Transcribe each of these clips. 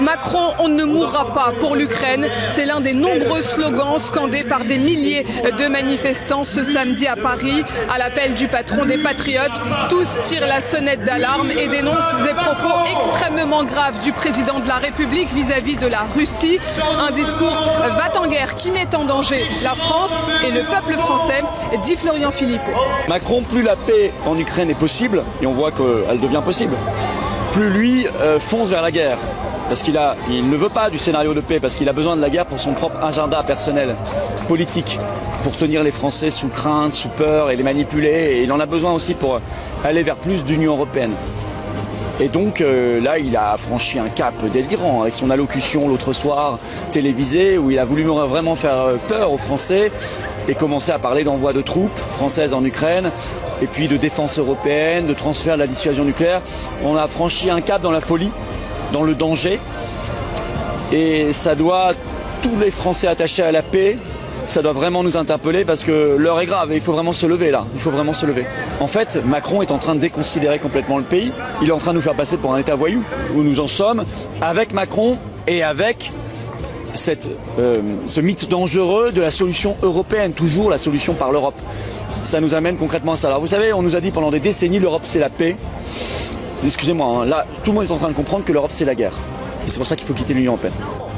Macron, on ne mourra pas pour l'Ukraine. C'est l'un des nombreux slogans scandés par des milliers de manifestants ce samedi à Paris. À l'appel du patron des Patriotes, tous tirent la sonnette d'alarme et dénoncent des propos extrêmement graves du président de la République vis-à-vis de la Russie. Un discours va-t-en-guerre qui met en danger la France et le peuple français, dit Florian Philippot. Macron, plus la paix en Ukraine est possible, et on voit qu'elle devient possible, plus lui fonce vers la guerre. Parce qu'il ne veut pas du scénario de paix, parce qu'il a besoin de la guerre pour son propre agenda personnel, politique, pour tenir les Français sous crainte, sous peur et les manipuler. Et il en a besoin aussi pour aller vers plus d'Union européenne. Et donc là, il a franchi un cap délirant avec son allocution l'autre soir télévisée, où il a voulu vraiment faire peur aux Français et commencer à parler d'envoi de troupes françaises en Ukraine, et puis de défense européenne, de transfert de la dissuasion nucléaire. On a franchi un cap dans la folie, dans le danger, et ça doit, tous les Français attachés à la paix, ça doit vraiment nous interpeller, parce que l'heure est grave et il faut vraiment se lever là, il faut vraiment se lever. En fait, Macron est en train de déconsidérer complètement le pays, il est en train de nous faire passer pour un État voyou, où nous en sommes, avec Macron et avec ce mythe dangereux de la solution européenne, toujours la solution par l'Europe. Ça nous amène concrètement à ça. Alors vous savez, on nous a dit pendant des décennies, l'Europe c'est la paix. Excusez-moi, hein, là, tout le monde est en train de comprendre que l'Europe, c'est la guerre. Et c'est pour ça qu'il faut quitter l'Union européenne.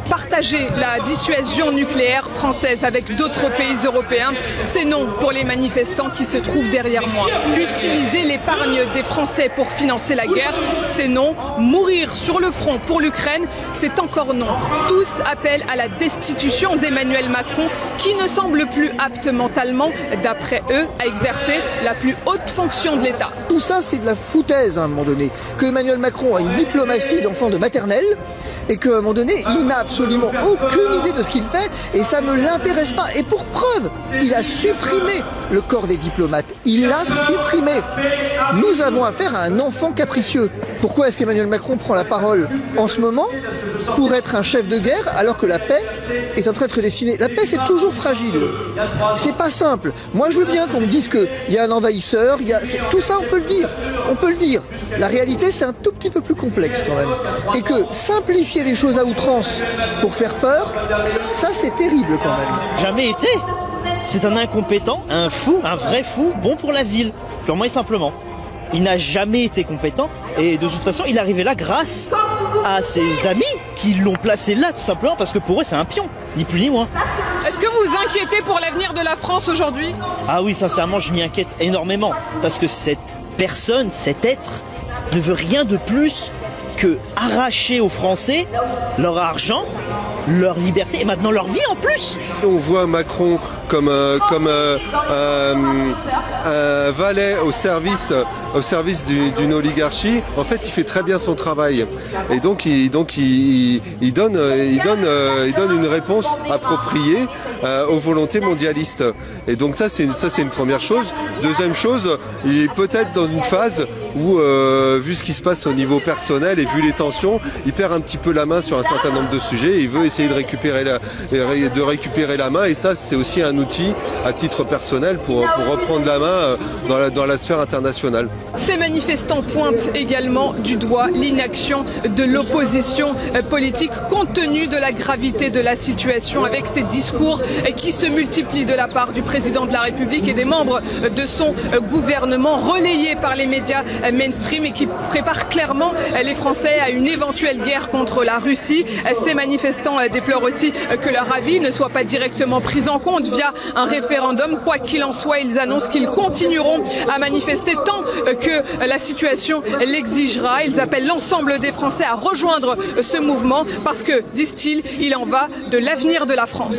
Partager la dissuasion nucléaire française avec d'autres pays européens, c'est non pour les manifestants qui se trouvent derrière moi. Utiliser l'épargne des Français pour financer la guerre, c'est non. Mourir sur le front pour l'Ukraine, c'est encore non. Tous appellent à la destitution d'Emmanuel Macron, qui ne semble plus apte mentalement, d'après eux, à exercer la plus haute fonction de l'État. Tout ça, c'est de la foutaise à un moment donné. Que Emmanuel Macron a une diplomatie d'enfant de maternelle, et qu'à un moment donné, il n'a absolument aucune idée de ce qu'il fait, et ça ne l'intéresse pas. Et pour preuve, il a supprimé le corps des diplomates. Il l'a supprimé. Nous avons affaire à un enfant capricieux. Pourquoi est-ce qu'Emmanuel Macron prend la parole en ce moment pour être un chef de guerre, alors que la paix est en train d'être dessinée? La paix, c'est toujours fragile. C'est pas simple. Moi, je veux bien qu'on me dise qu'il y a un envahisseur, tout ça, on peut le dire. On peut le dire. La réalité, c'est un tout petit peu plus complexe quand même. Et que simplifier les choses à outrance pour faire peur, ça, c'est terrible quand même. Jamais été. C'est un incompétent, un fou, un vrai fou, bon pour l'asile, purement et simplement. Il n'a jamais été compétent, et de toute façon, il est arrivé là grâce à ses amis qui l'ont placé là, tout simplement, parce que pour eux, c'est un pion, ni plus ni moins. Est-ce que vous vous inquiétez pour l'avenir de la France aujourd'hui? Ah oui, sincèrement, je m'y inquiète énormément, parce que cette personne, cet être, ne veut rien de plus que arracher aux Français leur argent, leur liberté et maintenant leur vie en plus. On voit Macron comme un valet au service d'une oligarchie. En fait, il fait très bien son travail, et donc il donne une réponse appropriée aux volontés mondialistes. Et donc ça c'est une première chose. Deuxième chose, il est peut-être dans une phase où, vu ce qui se passe au niveau personnel et vu les tensions, il perd un petit peu la main sur un certain nombre de sujets. Et il veut essayer de récupérer la main, et ça c'est aussi un outil à titre personnel pour reprendre la main dans la sphère internationale. Ces manifestants pointent également du doigt l'inaction de l'opposition politique compte tenu de la gravité de la situation, avec ces discours qui se multiplient de la part du président de la République et des membres de son gouvernement, relayés par les médias mainstream, et qui préparent clairement les Français à une éventuelle guerre contre la Russie. Ces manifestants déplorent aussi que leur avis ne soit pas directement pris en compte via un référendum. Quoi qu'il en soit, ils annoncent qu'ils continueront à manifester tant que la situation l'exigera. Ils appellent l'ensemble des Français à rejoindre ce mouvement parce que, disent-ils, il en va de l'avenir de la France.